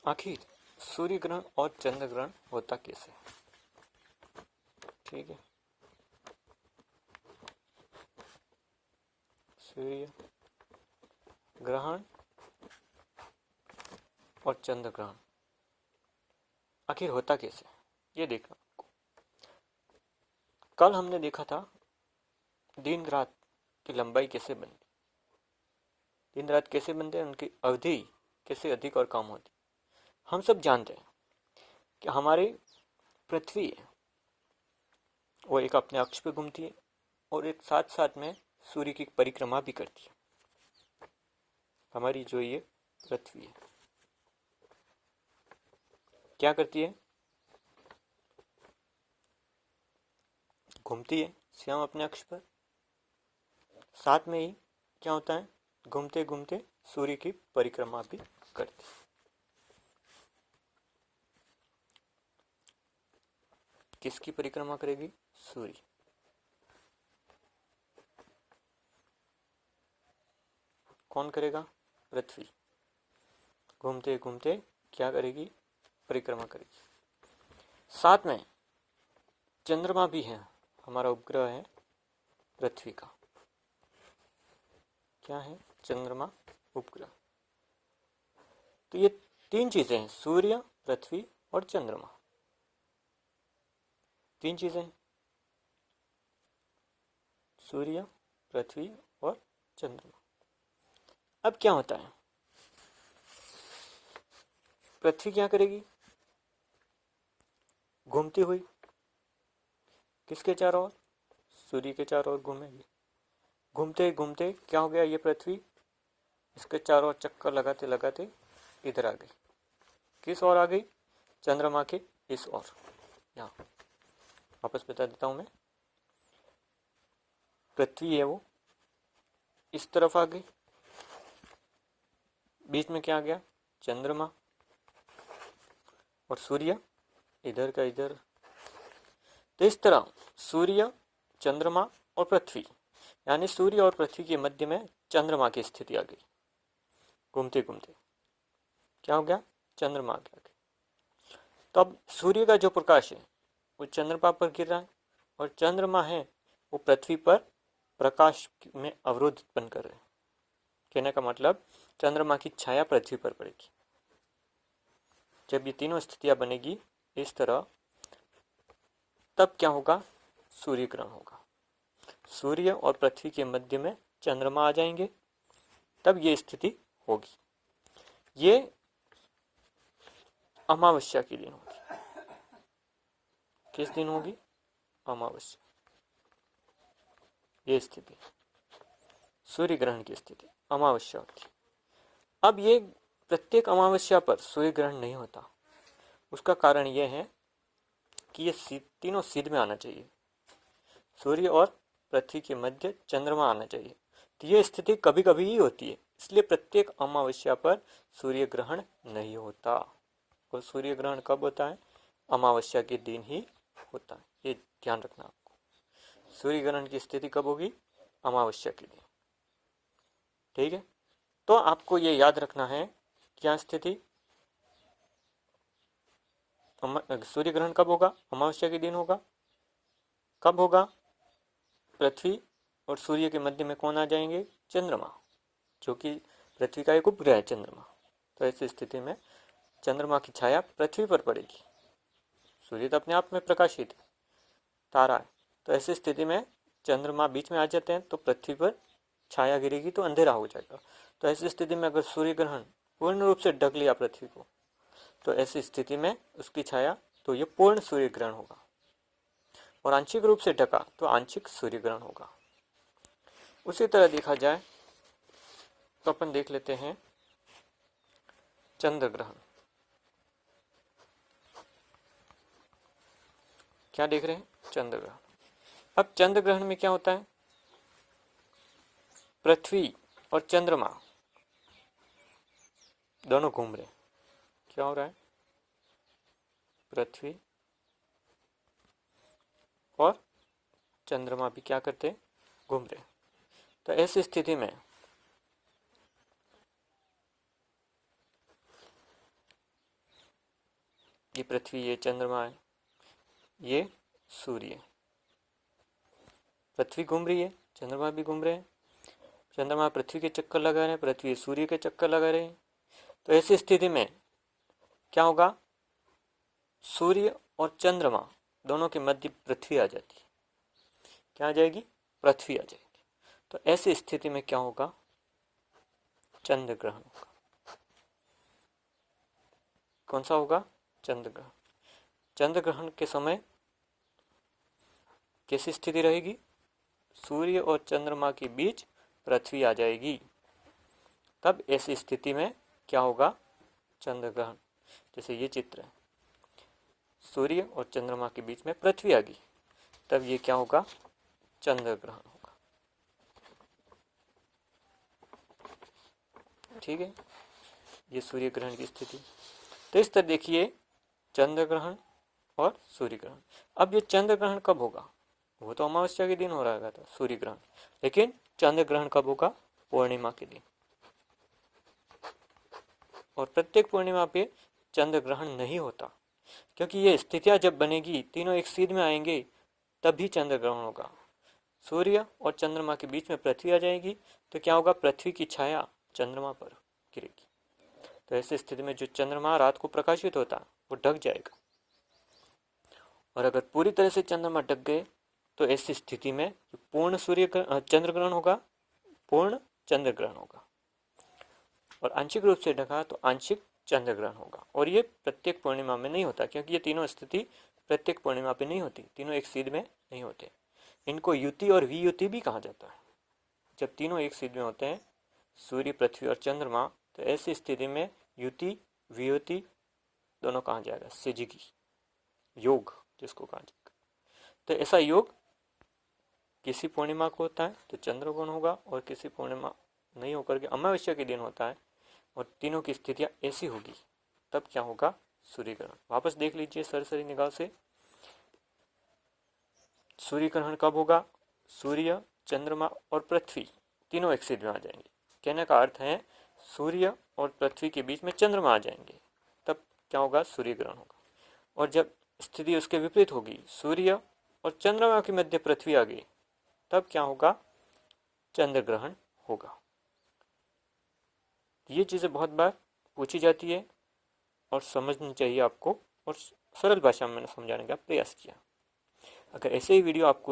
आखिर सूर्य ग्रहण और चंद्र ग्रहण होता कैसे? ठीक है, सूर्य ग्रहण और चंद्र ग्रहण आखिर होता कैसे, ये देखना आपको। कल हमने देखा था दिन रात की लंबाई कैसे बनती, दिन रात कैसे बनते हैं, उनकी अवधि कैसे अधिक और कम होती। हम सब जानते हैं कि हमारी पृथ्वी है वो एक अपने अक्ष पे घूमती है और एक साथ साथ में सूर्य की परिक्रमा भी करती है। हमारी जो ये पृथ्वी है क्या करती है, घूमती है स्वयं अपने अक्ष पर, साथ में ही क्या होता है, घूमते घूमते सूर्य की परिक्रमा भी करती है। किसकी परिक्रमा करेगी? सूर्य। कौन करेगा? पृथ्वी। घूमते घूमते क्या करेगी? परिक्रमा करेगी। साथ में चंद्रमा भी है, हमारा उपग्रह है पृथ्वी का। क्या है? चंद्रमा उपग्रह। तो ये तीन चीजें हैं, सूर्य, पृथ्वी और चंद्रमा। तीन चीजें, सूर्य, पृथ्वी और चंद्रमा। अब क्या होता है, पृथ्वी क्या करेगी? घूमती हुई किसके चारों ओर? सूर्य के चारों ओर घूमेगी। घूमते घूमते क्या हो गया, ये पृथ्वी इसके चारों ओर चक्कर लगाते लगाते इधर आ गई। किस ओर आ गई? चंद्रमा के इस ओर। यहाँ वापस बता देता हूं मैं, पृथ्वी है वो इस तरफ आ गई, बीच में क्या आ गया? चंद्रमा, और सूर्य इधर का इधर। तो इस तरह सूर्य, चंद्रमा और पृथ्वी, यानी सूर्य और पृथ्वी के मध्य में चंद्रमा की स्थिति आ गई। घूमते घूमते क्या हो गया? चंद्रमा आ गया। तो अब सूर्य का जो प्रकाश है वो चंद्रमा पर गिर रहा है और चंद्रमा है वो पृथ्वी पर प्रकाश में अवरोध उत्पन्न कर रहे हैं। कहने का मतलब चंद्रमा की छाया पृथ्वी पर पड़ेगी। जब ये तीनों स्थितियां बनेगी इस तरह, तब क्या होगा? सूर्य ग्रहण होगा। सूर्य और पृथ्वी के मध्य में चंद्रमा आ जाएंगे, तब ये स्थिति होगी। ये अमावस्या के दिन होगी। किस दिन होगी? अमावस्या। ये स्थिति सूर्य ग्रहण की स्थिति अमावस्या होती। अब ये प्रत्येक अमावस्या पर सूर्य ग्रहण नहीं होता। उसका कारण यह है कि ये तीनों सिद्ध में आना चाहिए। सूर्य और पृथ्वी के मध्य चंद्रमा आना चाहिए। तो ये स्थिति कभी कभी ही होती है, इसलिए प्रत्येक अमावस्या पर सूर्य ग्रहण नहीं होता। और सूर्य ग्रहण कब होता है? अमावस्या के दिन ही होता है। ये ध्यान रखना आपको। सूर्य ग्रहण की स्थिति कब होगी? अमावस्या के दिन। ठीक है, तो आपको ये याद रखना है क्या स्थिति? सूर्य ग्रहण कब होगा? अमावस्या के दिन होगा। कब होगा? पृथ्वी और सूर्य के मध्य में कौन आ जाएंगे? चंद्रमा, जो कि पृथ्वी का एक उपग्रह है चंद्रमा। तो ऐसी स्थिति में चंद्रमा की छाया पृथ्वी पर पड़ेगी। सूर्य तो अपने आप में प्रकाशित है, तारा है। तो ऐसी स्थिति में चंद्रमा बीच में आ जाते हैं तो पृथ्वी पर छाया गिरेगी तो अंधेरा हो जाएगा। तो ऐसी स्थिति में अगर सूर्य ग्रहण पूर्ण रूप से ढक लिया पृथ्वी को, तो ऐसी स्थिति में उसकी छाया, तो ये पूर्ण सूर्य ग्रहण होगा। और आंशिक रूप से ढका तो आंशिक सूर्य ग्रहण होगा। उसी तरह देखा जाए तो अपन देख लेते हैं चंद्र ग्रहण। क्या देख रहे हैं? चंद्र ग्रहण। अब चंद्र ग्रहण में क्या होता है? पृथ्वी और चंद्रमा दोनों घूम रहे हैं। क्या हो रहा है? पृथ्वी और चंद्रमा भी क्या करते हैं? घूम रहे हैं। तो ऐसी स्थिति में ये पृथ्वी, ये चंद्रमा है, ये सूर्य। पृथ्वी घूम रही है, चंद्रमा भी घूम रहे हैं, चंद्रमा पृथ्वी के चक्कर लगा रहे हैं, पृथ्वी सूर्य के चक्कर लगा रहे हैं। तो ऐसी स्थिति में क्या होगा, सूर्य और चंद्रमा दोनों के मध्य पृथ्वी आ जाती है। क्या आ जाएगी, पृथ्वी आ जाएगी। तो ऐसी स्थिति में क्या होगा, चंद्र ग्रहण होगा। कौन सा होगा, चंद्र ग्रहण। चंद्र ग्रहण के समय कैसी स्थिति रहेगी, सूर्य और चंद्रमा के बीच पृथ्वी आ जाएगी। तब ऐसी स्थिति में क्या होगा, चंद्र ग्रहण। जैसे ये चित्र है, सूर्य और चंद्रमा के बीच में पृथ्वी आ गई, तब ये क्या होगा, चंद्र ग्रहण होगा। ठीक है, ये सूर्य ग्रहण की स्थिति। तो इस तरह देखिए, चंद्र ग्रहण और सूर्य ग्रहण। अब ये चंद्र ग्रहण कब होगा, वो तो अमावस्या के दिन हो रहा था सूर्य ग्रहण, लेकिन चंद्र ग्रहण कब होगा, पूर्णिमा के दिन। और प्रत्येक पूर्णिमा पे चंद्र ग्रहण नहीं होता, क्योंकि ये स्थितियां जब बनेगी, तीनों एक सीध में आएंगे, तभी चंद्र ग्रहण होगा। सूर्य और चंद्रमा के बीच में पृथ्वी आ जाएगी, तो क्या होगा, पृथ्वी की छाया चंद्रमा पर गिरेगी। तो ऐसी स्थिति में जो चंद्रमा रात को प्रकाशित होता वो ढक जाएगा। और अगर पूरी तरह से चंद्रमा ढक गए तो ऐसी स्थिति में पूर्ण चंद्र ग्रहण होगा, पूर्ण चंद्र ग्रहण होगा। और आंशिक रूप से ढका तो आंशिक चंद्र ग्रहण होगा। और ये प्रत्येक पूर्णिमा में नहीं होता, क्योंकि ये तीनों स्थिति प्रत्येक पूर्णिमा पे नहीं होती, तीनों एक सीध में नहीं होते। इनको युति और वियुति भी कहा जाता है। जब तीनों एक सीध में होते हैं, सूर्य, पृथ्वी और चंद्रमा, तो ऐसी स्थिति में युति वियुति दोनों कहा जाएगा, सिजगी योग जिसको कहा जाएगा। तो ऐसा योग किसी पूर्णिमा को होता है तो चंद्रग्रहण होगा, और किसी पूर्णिमा नहीं होकर के अमावस्या के दिन होता है, और तीनों की स्थितियां ऐसी होगी, तब क्या होगा, सूर्य ग्रहण। वापस देख लीजिए सरसरी निगाह से, सूर्य ग्रहण कब होगा, सूर्य, चंद्रमा और पृथ्वी तीनों एक सीध में आ जाएंगे। कहने का अर्थ है, सूर्य और पृथ्वी के बीच में चंद्रमा आ जाएंगे, तब क्या होगा, सूर्य ग्रहण होगा। और जब स्थिति उसके विपरीत होगी, सूर्य और चंद्रमा के मध्य पृथ्वी आ गई, तब क्या होगा, चंद्र ग्रहण होगा। ये चीज़ें बहुत बार पूछी जाती है और समझनी चाहिए आपको, और सरल भाषा में मैंने समझाने का प्रयास किया। अगर ऐसे ही वीडियो आपको